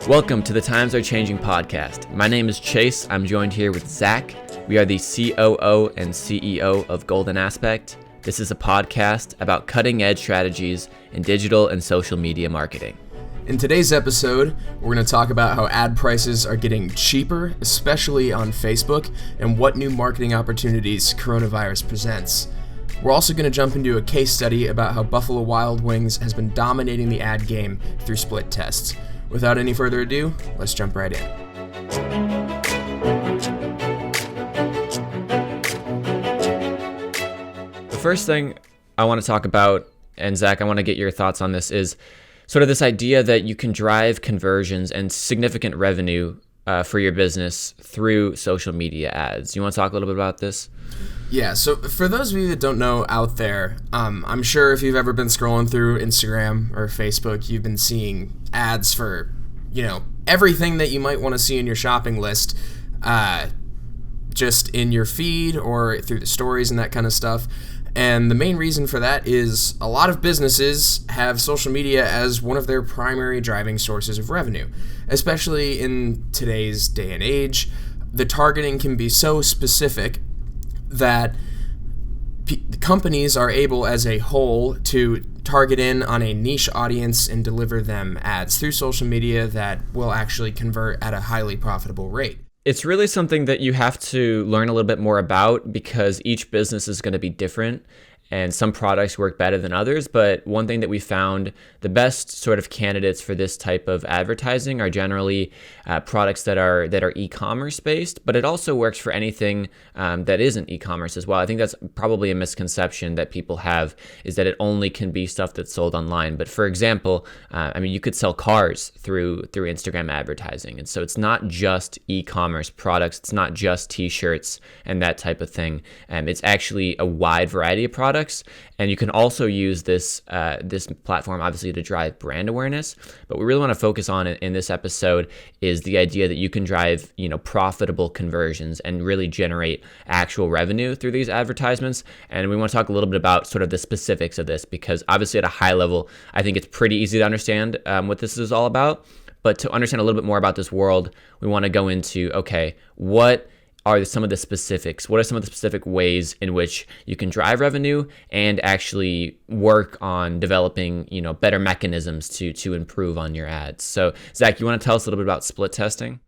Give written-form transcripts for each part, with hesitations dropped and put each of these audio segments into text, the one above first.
Welcome to the Times Are Changing podcast. My name is Chase. I'm joined here with Zach. We are the COO and CEO of Golden Aspect. This is a podcast about cutting-edge strategies in digital and social media marketing. In today's episode, we're going to talk about how ad prices are getting cheaper, especially on Facebook, and what new marketing opportunities coronavirus presents. We're also going to jump into a case study about how Buffalo Wild Wings has been dominating the ad game through split tests. Without any further ado, let's jump right in. The first thing I want to talk about, and Zach, I want to get your thoughts on this, is sort of this idea that you can drive conversions and significant revenue for your business through social media ads. You want to talk a little bit about this? Yeah, so for those of you that don't know out there, I'm sure if you've ever been scrolling through Instagram or Facebook, you've been seeing ads for, everything that you might want to see in your shopping list, just in your feed or through the stories and that kind of stuff. And the main reason for that is a lot of businesses have social media as one of their primary driving sources of revenue, especially in today's day and age. The targeting can be so specific that companies are able as a whole to target in on a niche audience and deliver them ads through social media that will actually convert at a highly profitable rate. It's really something that you have to learn a little bit more about because each business is going to be different and some products work better than others. But one thing that we found, the best sort of candidates for this type of advertising are generally products that are e-commerce based, but it also works for anything that isn't e-commerce as well. I think that's probably a misconception that people have, is that it only can be stuff that's sold online. But for example, you could sell cars through Instagram advertising. And so it's not just e-commerce products. It's not just t-shirts and that type of thing. It's actually a wide variety of products. And you can also use this platform, obviously, to drive brand awareness. But what we really want to focus on in this episode is the idea that you can drive, profitable conversions and really generate actual revenue through these advertisements. And we want to talk a little bit about sort of the specifics of this, because obviously at a high level, I think it's pretty easy to understand what this is all about. But to understand a little bit more about this world, we want to go into, okay, what are some of the specifics? What are some of the specific ways in which you can drive revenue and actually work on developing, better mechanisms to improve on your ads? So, Zach, you want to tell us a little bit about split testing?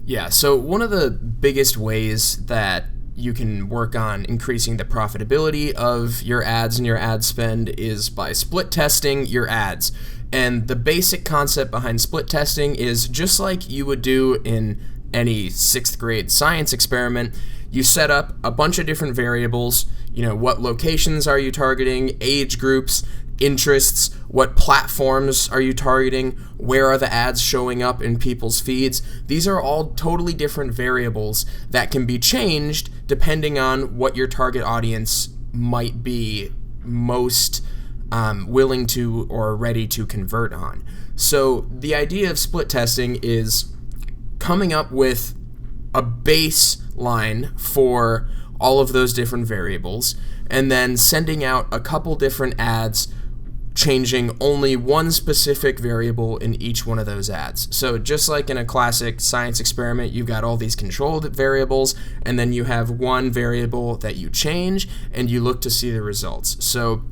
Yeah, so one of the biggest ways that you can work on increasing the profitability of your ads and your ad spend is by split testing your ads. And the basic concept behind split testing is just like you would do in any 6th grade science experiment. You set up a bunch of different variables, what locations are you targeting, age groups, interests, what platforms are you targeting, where are the ads showing up in people's feeds. These are all totally different variables that can be changed depending on what your target audience might be most willing to or ready to convert on. So the idea of split testing is coming up with a baseline for all of those different variables and then sending out a couple different ads changing only one specific variable in each one of those ads. So just like in a classic science experiment, you've got all these controlled variables and then you have one variable that you change and you look to see the results. So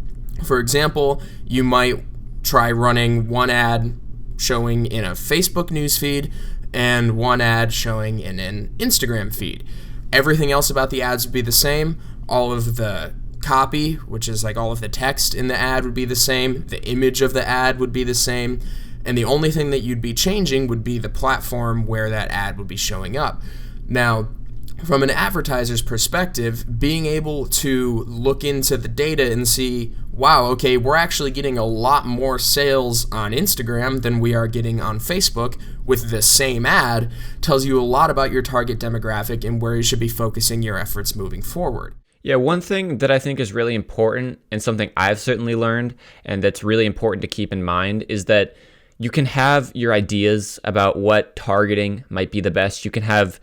for example, you might try running one ad showing in a Facebook newsfeed and one ad showing in an Instagram feed. Everything else about the ads would be the same. All of the copy, which is like all of the text in the ad, would be the same. The image of the ad would be the same. And the only thing that you'd be changing would be the platform where that ad would be showing up. Now, from an advertiser's perspective, being able to look into the data and see, wow, okay, we're actually getting a lot more sales on Instagram than we are getting on Facebook with the same ad, tells you a lot about your target demographic and where you should be focusing your efforts moving forward. Yeah, one thing that I think is really important and something I've certainly learned and that's really important to keep in mind is that you can have your ideas about what targeting might be the best. You can have,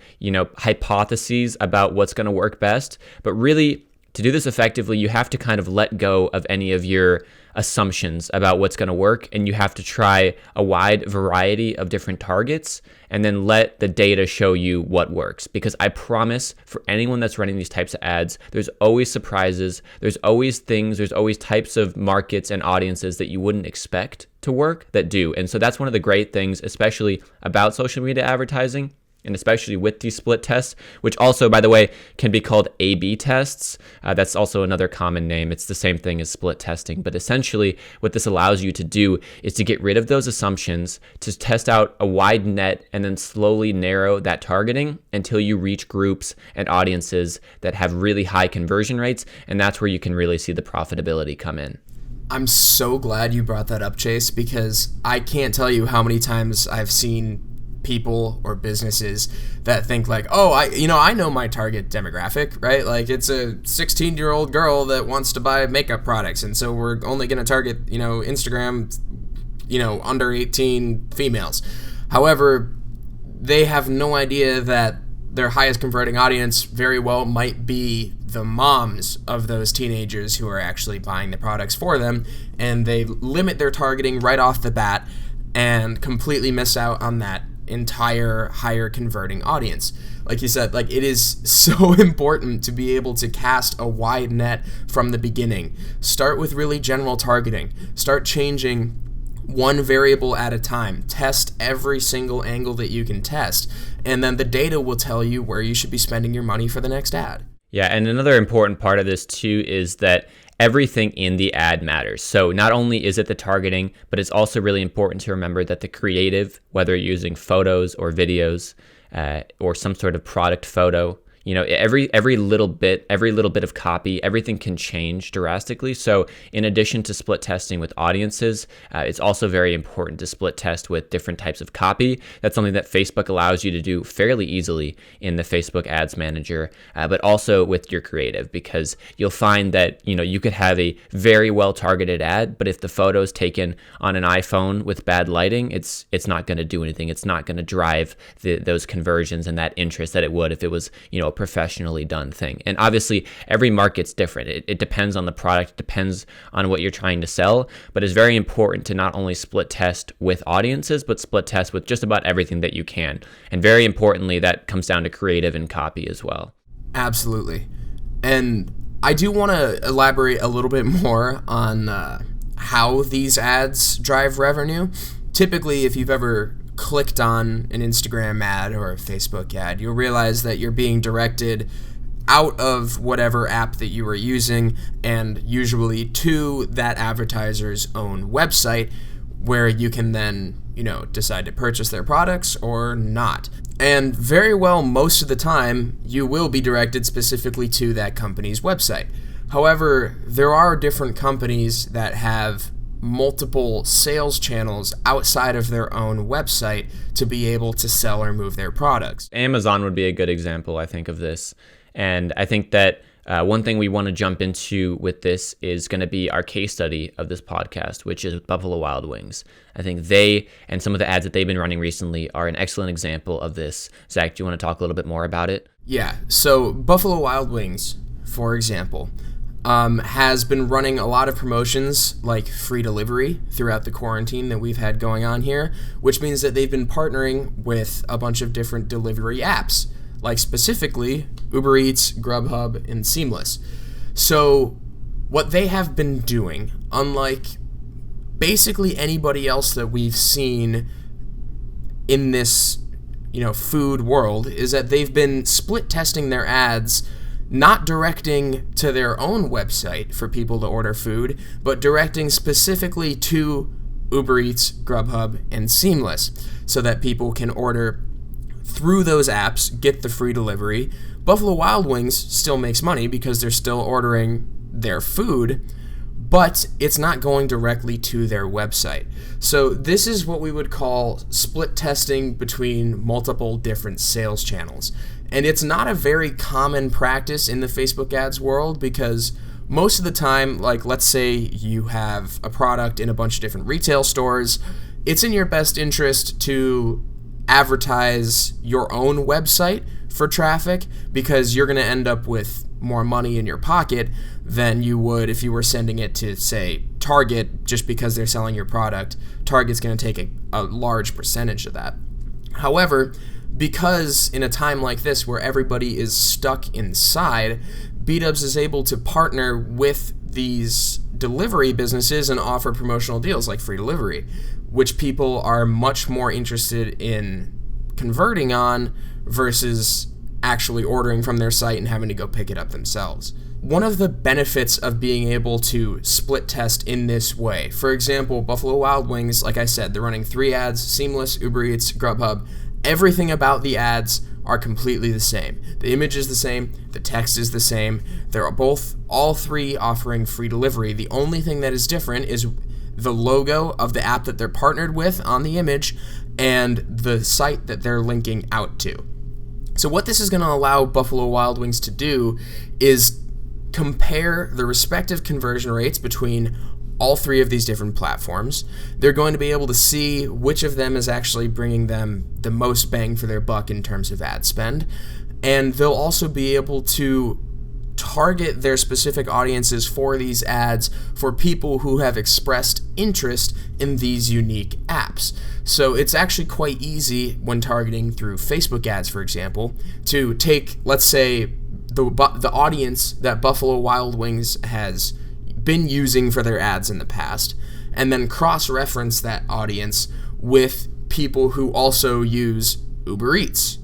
hypotheses about what's going to work best, but really To do this effectively, you have to kind of let go of any of your assumptions about what's going to work, and you have to try a wide variety of different targets and then let the data show you what works. Because I promise, for anyone that's running these types of ads, there's always surprises, there's always things, there's always types of markets and audiences that you wouldn't expect to work that do. And so that's one of the great things, especially about social media advertising, and especially with these split tests, which also, by the way, can be called A/B tests. That's also another common name. It's the same thing as split testing. But essentially, what this allows you to do is to get rid of those assumptions, to test out a wide net, and then slowly narrow that targeting until you reach groups and audiences that have really high conversion rates. And that's where you can really see the profitability come in. I'm so glad you brought that up, Chase, because I can't tell you how many times I've seen people or businesses that think like, oh, I know my target demographic, right? Like, it's a 16-year-old girl that wants to buy makeup products, and so we're only going to target, Instagram, under 18 females. However, they have no idea that their highest converting audience very well might be the moms of those teenagers who are actually buying the products for them, and they limit their targeting right off the bat and completely miss out on that entire higher converting audience. Like you said, like, it is so important to be able to cast a wide net from the beginning. Start with really general targeting. Start changing one variable at a time. Test every single angle that you can test, and then the data will tell you where you should be spending your money for the next ad. Yeah, and another important part of this too is that everything in the ad matters. So not only is it the targeting, but it's also really important to remember that the creative, whether you're using photos or videos or some sort of product photo, every little bit of copy, everything can change drastically. So in addition to split testing with audiences, it's also very important to split test with different types of copy. That's something that Facebook allows you to do fairly easily in the Facebook Ads Manager, but also with your creative, because you'll find that, you could have a very well targeted ad, but if the photo is taken on an iPhone with bad lighting, it's not going to do anything. It's not going to drive those conversions and that interest that it would if it was, a professionally done thing. And obviously every market's different. It depends on the product, depends on what you're trying to sell, but it's very important to not only split test with audiences, but split test with just about everything that you can. And very importantly, that comes down to creative and copy as well. Absolutely. And I do want to elaborate a little bit more on how these ads drive revenue. Typically, if you've ever clicked on an Instagram ad or a Facebook ad, you'll realize that you're being directed out of whatever app that you were using and usually to that advertiser's own website, where you can then, decide to purchase their products or not. And very well, most of the time, you will be directed specifically to that company's website. However, there are different companies that have multiple sales channels outside of their own website to be able to sell or move their products. Amazon would be a good example, I think, of this. And I think that one thing we want to jump into with this is going to be our case study of this podcast, which is Buffalo Wild Wings. I think they and some of the ads that they've been running recently are an excellent example of this. Zach, do you want to talk a little bit more about it? Yeah, so Buffalo Wild Wings, for example, has been running a lot of promotions like free delivery throughout the quarantine that we've had going on here, which means that they've been partnering with a bunch of different delivery apps, like specifically Uber Eats, Grubhub, and Seamless. So what they have been doing, unlike basically anybody else that we've seen in this, food world, is that they've been split testing their ads, not directing to their own website for people to order food, but directing specifically to Uber Eats, Grubhub, and Seamless, so that people can order through those apps, get the free delivery. Buffalo Wild Wings still makes money because they're still ordering their food, but it's not going directly to their website. So this is what we would call split testing between multiple different sales channels. And it's not a very common practice in the Facebook ads world, because most of the time, like, let's say you have a product in a bunch of different retail stores, it's in your best interest to advertise your own website for traffic, because you're going to end up with more money in your pocket than you would if you were sending it to, say, Target, just because they're selling your product. Target's going to take a large percentage of that. However, because in a time like this where everybody is stuck inside, B-Dubs is able to partner with these delivery businesses and offer promotional deals like free delivery, which people are much more interested in converting on versus actually ordering from their site and having to go pick it up themselves. One of the benefits of being able to split test in this way, for example, Buffalo Wild Wings, like I said, they're running 3 ads, Seamless, Uber Eats, Grubhub. Everything about the ads are completely the same. The image is the same, the text is the same. They're all 3 offering free delivery. The only thing that is different is the logo of the app that they're partnered with on the image and the site that they're linking out to. So what this is going to allow Buffalo Wild Wings to do is compare the respective conversion rates between all 3 of these different platforms. They're going to be able to see which of them is actually bringing them the most bang for their buck in terms of ad spend. And they'll also be able to target their specific audiences for these ads for people who have expressed interest in these unique apps. So it's actually quite easy when targeting through Facebook ads, for example, to take, let's say, the audience that Buffalo Wild Wings has been using for their ads in the past, and then cross-reference that audience with people who also use Uber Eats.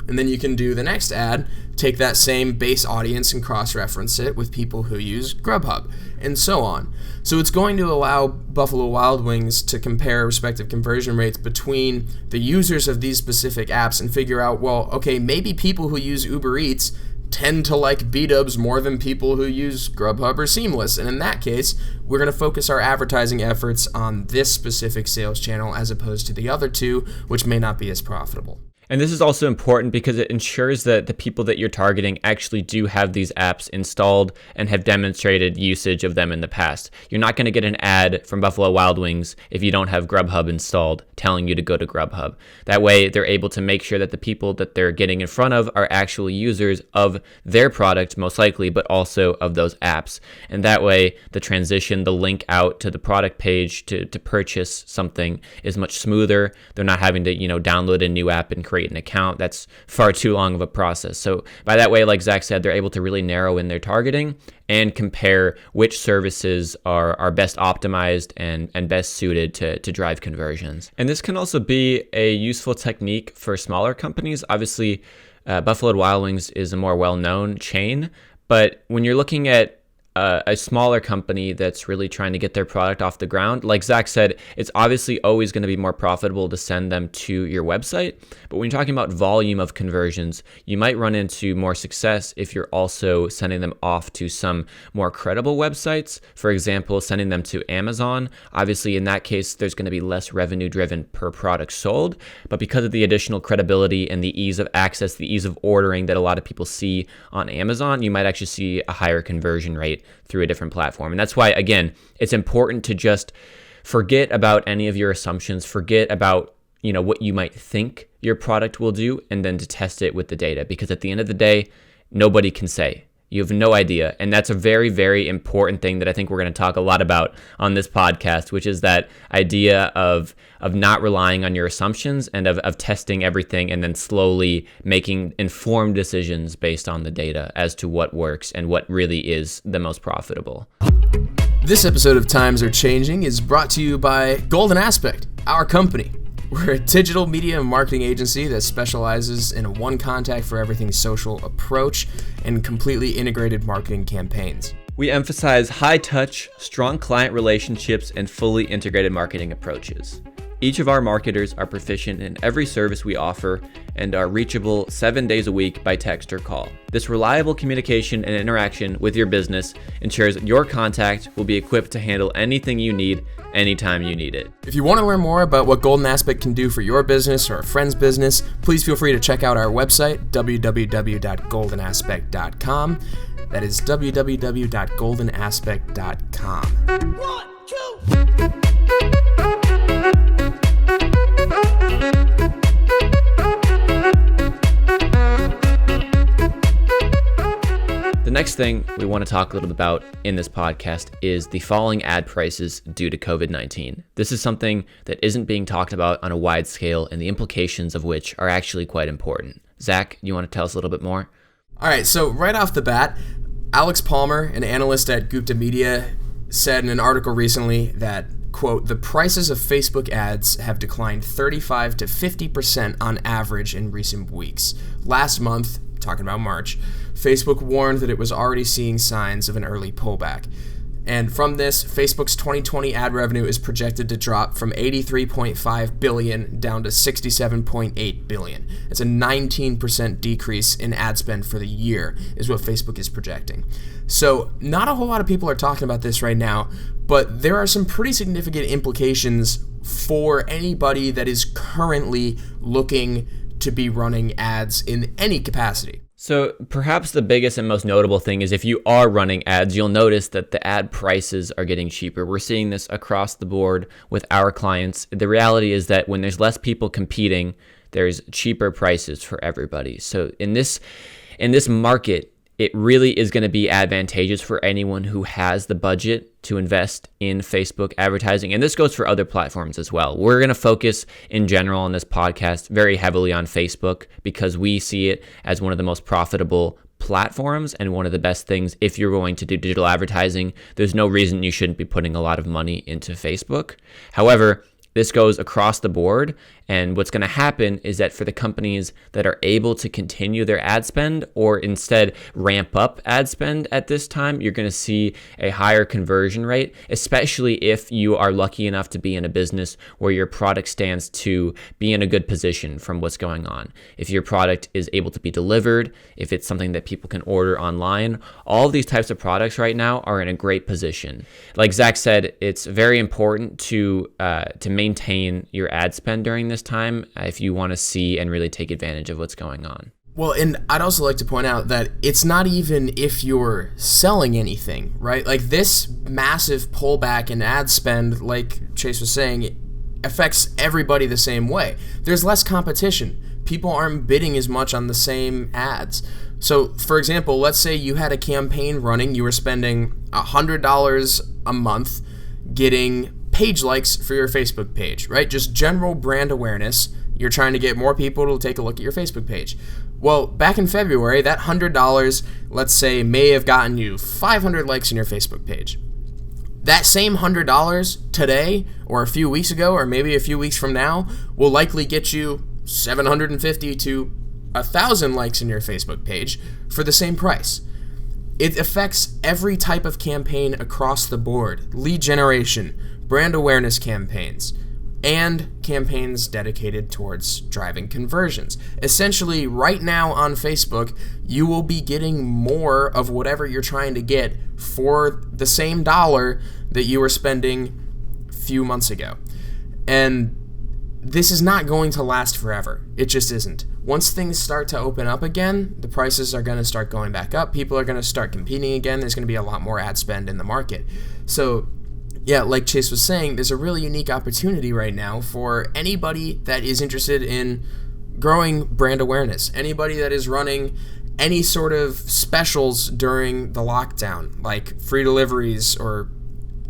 And then you can do the next ad, take that same base audience and cross-reference it with people who use Grubhub, and so on. So it's going to allow Buffalo Wild Wings to compare respective conversion rates between the users of these specific apps and figure out, well, okay, maybe people who use Uber Eats tend to like B-Dubs more than people who use Grubhub or Seamless. And in that case, we're going to focus our advertising efforts on this specific sales channel as opposed to the other 2, which may not be as profitable. And this is also important because it ensures that the people that you're targeting actually do have these apps installed and have demonstrated usage of them in the past. You're not going to get an ad from Buffalo Wild Wings if you don't have Grubhub installed telling you to go to Grubhub. That way, they're able to make sure that the people that they're getting in front of are actual users of their product, most likely, but also of those apps. And that way, the transition, the link out to the product page to purchase something is much smoother. They're not having to, download a new app and create an account. That's far too long of a process. So by that way, like Zach said, they're able to really narrow in their targeting and compare which services are best optimized and best suited to drive conversions. And this can also be a useful technique for smaller companies. Obviously, Buffalo Wild Wings is a more well-known chain, but when you're looking at a smaller company that's really trying to get their product off the ground, like Zach said, it's obviously always going to be more profitable to send them to your website. But when you're talking about volume of conversions, you might run into more success if you're also sending them off to some more credible websites. For example, sending them to Amazon. Obviously, in that case, there's going to be less revenue driven per product sold. But because of the additional credibility and the ease of access, the ease of ordering that a lot of people see on Amazon, you might actually see a higher conversion rate through a different platform. And that's why, again, it's important to just forget about any of your assumptions, forget about, what you might think your product will do, and then to test it with the data. Because at the end of the day, nobody can say. You have no idea. And that's a very, very important thing that I think we're going to talk a lot about on this podcast, which is that idea of not relying on your assumptions and of testing everything and then slowly making informed decisions based on the data as to what works and what really is the most profitable. This episode of Times Are Changing is brought to you by Golden Aspect, our company. We're a digital media and marketing agency that specializes in a one-contact-for-everything social approach and completely integrated marketing campaigns. We emphasize high-touch, strong client relationships, and fully integrated marketing approaches. Each of our marketers are proficient in every service we offer and are reachable 7 days a week by text or call. This reliable communication and interaction with your business ensures your contact will be equipped to handle anything you need anytime you need it. If you want to learn more about what Golden Aspect can do for your business or a friend's business, please feel free to check out our website, www.goldenaspect.com. That is www.goldenaspect.com. 1, 2. The next thing we want to talk a little bit about in this podcast is the falling ad prices due to COVID-19. This is something that isn't being talked about on a wide scale, and the implications of which are actually quite important. Zach, you want to tell us a little bit more? All right, so right off the bat, Alex Palmer, an analyst at Gupta Media, said in an article recently that, quote, the prices of Facebook ads have declined 35 to 50% on average in recent weeks. Last month, talking about March, Facebook warned that it was already seeing signs of an early pullback. And from this, Facebook's 2020 ad revenue is projected to drop from $83.5 billion down to $67.8 billion. It's a 19% decrease in ad spend for the year, is what Facebook is projecting. So not a whole lot of people are talking about this right now, but there are some pretty significant implications for anybody that is currently looking to be running ads in any capacity. So perhaps the biggest and most notable thing is if you are running ads, you'll notice that the ad prices are getting cheaper. We're seeing this across the board with our clients. The reality is that when there's less people competing, there's cheaper prices for everybody. So in this market, it really is going to be advantageous for anyone who has the budget to invest in Facebook advertising. And this goes for other platforms as well. We're going to focus in general on this podcast very heavily on Facebook because we see it as one of the most profitable platforms and one of the best things if you're going to do digital advertising. There's no reason you shouldn't be putting a lot of money into Facebook. However, this goes across the board, and what's going to happen is that for the companies that are able to continue their ad spend or instead ramp up ad spend at this time, you're going to see a higher conversion rate, especially if you are lucky enough to be in a business where your product stands to be in a good position from what's going on. If your product is able to be delivered, if it's something that people can order online, all of these types of products right now are in a great position. Like Zach said, it's very important to maintain your ad spend during this time if you want to see and really take advantage of what's going on. Well, and I'd also like to point out that it's not even if you're selling anything, right? Like this massive pullback in ad spend, like Chase was saying, affects everybody the same way. There's less competition. People aren't bidding as much on the same ads. So, for example, let's say you had a campaign running, you were spending $100 a month getting page likes for your Facebook page, right? Just general brand awareness. You're trying to get more people to take a look at your Facebook page. Well, back in February, that $100, let's say, may have gotten you 500 likes on your Facebook page. That same $100 today, or a few weeks ago, or maybe a few weeks from now, will likely get you 750 to 1,000 likes in your Facebook page for the same price. It affects every type of campaign across the board. Lead generation, brand awareness campaigns, and campaigns dedicated towards driving conversions. Essentially, right now on Facebook, you will be getting more of whatever you're trying to get for the same dollar that you were spending a few months ago. And this is not going to last forever. It just isn't. Once things start to open up again, the prices are going to start going back up. People are going to start competing again. There's going to be a lot more ad spend in the market. So, yeah, like Chase was saying, there's a really unique opportunity right now for anybody that is interested in growing brand awareness, anybody that is running any sort of specials during the lockdown, like free deliveries or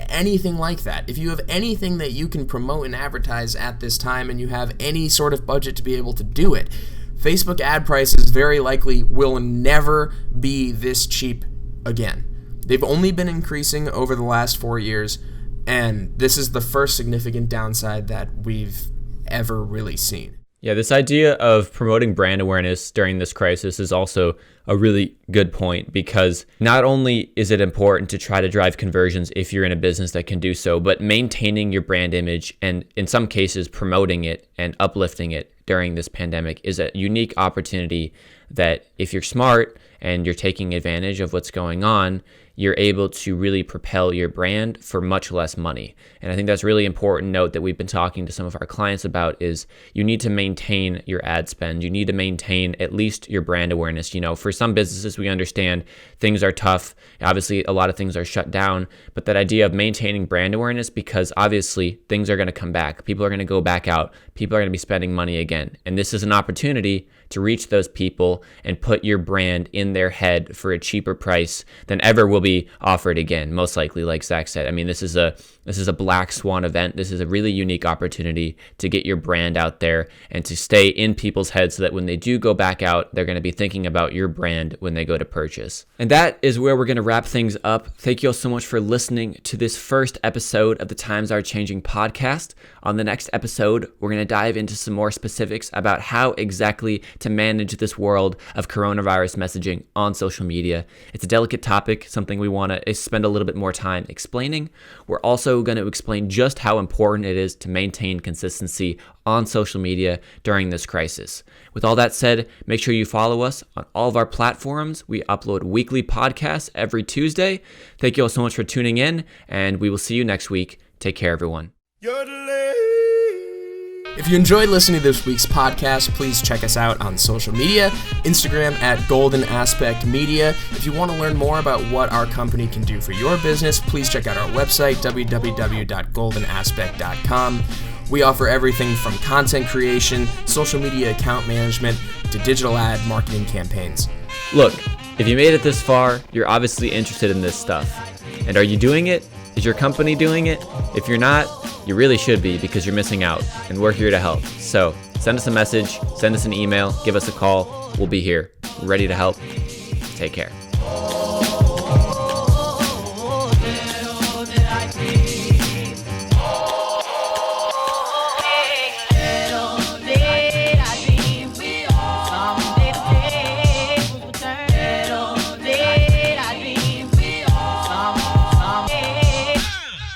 anything like that. If you have anything that you can promote and advertise at this time and you have any sort of budget to be able to do it, Facebook ad prices very likely will never be this cheap again. They've only been increasing over the last 4 years, and this is the first significant downside that we've ever really seen. Yeah, this idea of promoting brand awareness during this crisis is also a really good point, because not only is it important to try to drive conversions if you're in a business that can do so, but maintaining your brand image and in some cases promoting it and uplifting it during this pandemic is a unique opportunity that if you're smart and you're taking advantage of what's going on, you're able to really propel your brand for much less money. And I think that's really important note that we've been talking to some of our clients about is you need to maintain your ad spend. You need to maintain at least your brand awareness. For some businesses, we understand things are tough. Obviously, a lot of things are shut down, but that idea of maintaining brand awareness, because obviously things are going to come back. People are going to go back out. People are going to be spending money again. And this is an opportunity to reach those people and put your brand in their head for a cheaper price than ever will be offered again, most likely, like Zach said. I mean, this is a black swan event. This is a really unique opportunity to get your brand out there and to stay in people's heads so that when they do go back out, they're going to be thinking about your brand when they go to purchase. And that is where we're going to wrap things up. Thank you all so much for listening to this first episode of the Times Are Changing podcast. On the next episode, we're going to dive into some more specifics about how exactly to manage this world of coronavirus messaging on social media. It's a delicate topic, something we want to spend a little bit more time explaining. We're also going to explain just how important it is to maintain consistency on social media during this crisis. With all that said, make sure you follow us on all of our platforms. We upload weekly podcasts every Tuesday. Thank you all so much for tuning in, and we will see you next week. Take care, everyone. If you enjoyed listening to this week's podcast, please check us out on social media, Instagram at Golden Aspect Media. If you want to learn more about what our company can do for your business, please check out our website, www.goldenaspect.com. We offer everything from content creation, social media account management, to digital ad marketing campaigns. Look, if you made it this far, you're obviously interested in this stuff. And are you doing it? Is your company doing it? If you're not, you really should be, because you're missing out, and we're here to help. So send us a message, send us an email, give us a call. We'll be here, ready to help. Take care.